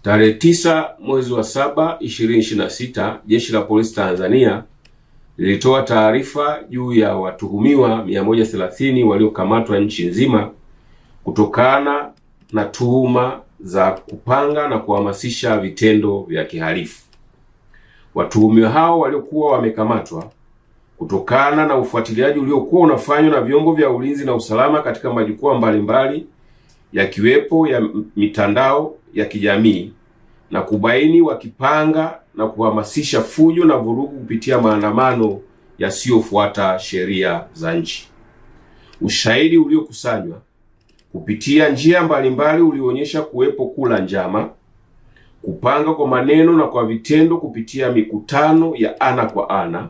Tarehe 9 mwezi wa 7 2026, Jeshi la Polisi Tanzania lilitoa taarifa juu ya watuhumiwa 130 waliokamatwa nchi nzima kutokana na tuhuma za kupanga na kuhamasisha vitendo vya kihalifu. Watuhumiwa hao waliokuwa wamekamatwa kutokana na ufuatiliaji uliokuwa unafanywa na vyombo vya ulinzi na usalama katika majukwaa mbalimbali yakiwepo ya mitandao ya kijamii na kubaini wakipanga na kuhamasisha fujo na vurugu kupitia maandamano yasiyofuata sheria za nchi. Ushahidi uliokusanywa kupitia njia mbalimbali ulionyesha kuwepo kula njama, kupanga kwa maneno na kwa vitendo kupitia mikutano ya ana kwa ana,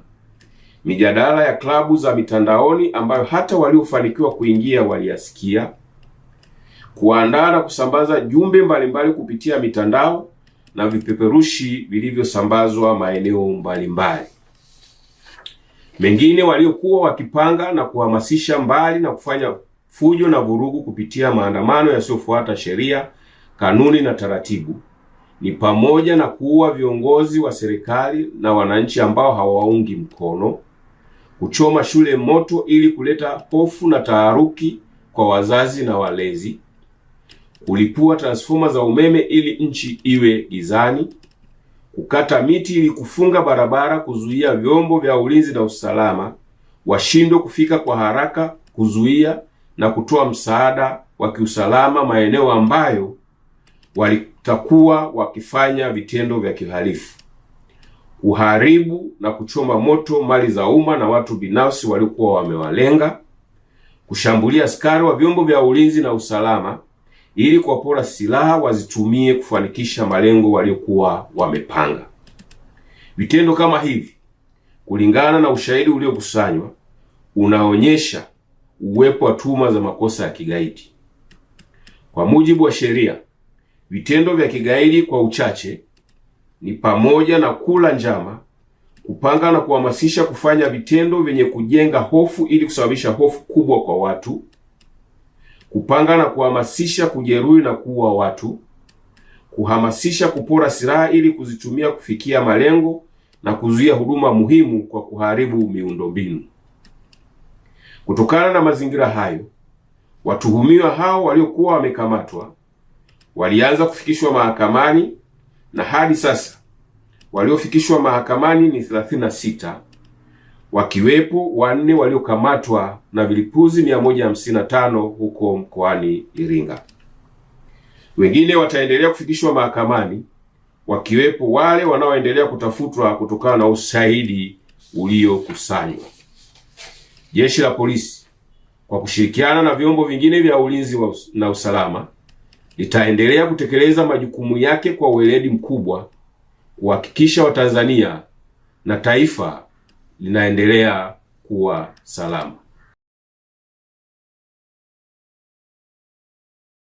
mijadala ya klabu za mitandaoni ambayo hata waliofanikiwa kuingia waliyasikia, kuandaa na kusambaza jumbe mbalimbali kupitia mitandao na vipeperushi vilivyosambazwa maeneo mbalimbali. Mengine waliokuwa wakipanga na kuhamasisha mbali na kufanya fujo na vurugu kupitia maandamano yasiyofuata sheria, kanuni na taratibu ni pamoja na kuua viongozi wa serikali na wananchi ambao hawaungi mkono, kuchoma shule moto ili kuleta hofu na taharuki kwa wazazi na walezi, kulipua transforma za umeme ili nchi iwe gizani, kukata miti ili kufunga barabara, kuzuia vyombo vya ulinzi na usalama washindwe kufika kwa haraka, kuzuia na kutoa msaada wa kiusalama maeneo ambayo walitakuwa wakifanya vitendo vya kihalifu, kuharibu na kuchoma moto mali za umma na watu binafsi waliokuwa wamewalenga, kushambulia askari wa vyombo vya ulinzi na usalama ili kuwapora silaha wazitumie kufanikisha malengo waliokuwa wamepanga. Vitendo kama hivi, kulingana na ushahidi uliokusanywa, unaonyesha uwepo wa tuhuma za makosa ya kigaidi. Kwa mujibu wa sheria, vitendo vya kigaidi kwa uchache ni pamoja na kula njama, kupanga na kuhamasisha kufanya vitendo vyenye kujenga hofu ili kusababisha hofu kubwa kwa watu, kupanga na kuhamasisha kujeruhi na kuua watu, kuhamasisha kupora silaha ili kuzitumia kufikia malengo na kuzuia huduma muhimu kwa kuharibu miundombinu. Kutokana na mazingira hayo, watuhumiwa hao waliokuwa wamekamatwa walianza kufikishwa mahakamani na hadi sasa waliofikishwa mahakamani ni 36, wakiwepo 4 waliokamatwa na vilipuzi 155 huko mkoani Iringa. Wengine wataendelea kufikishwa mahakamani, wakiwepo wale wanaoendelea kutafutwa kutokana na ushahidi uliokusanywa. Jeshi la Polisi kwa kushirikiana na vyombo vingine vya ulinzi na usalama litaendelea kutekeleza majukumu yake kwa weledi mkubwa kuhakikisha Watanzania na taifa linaendelea kuwa salama.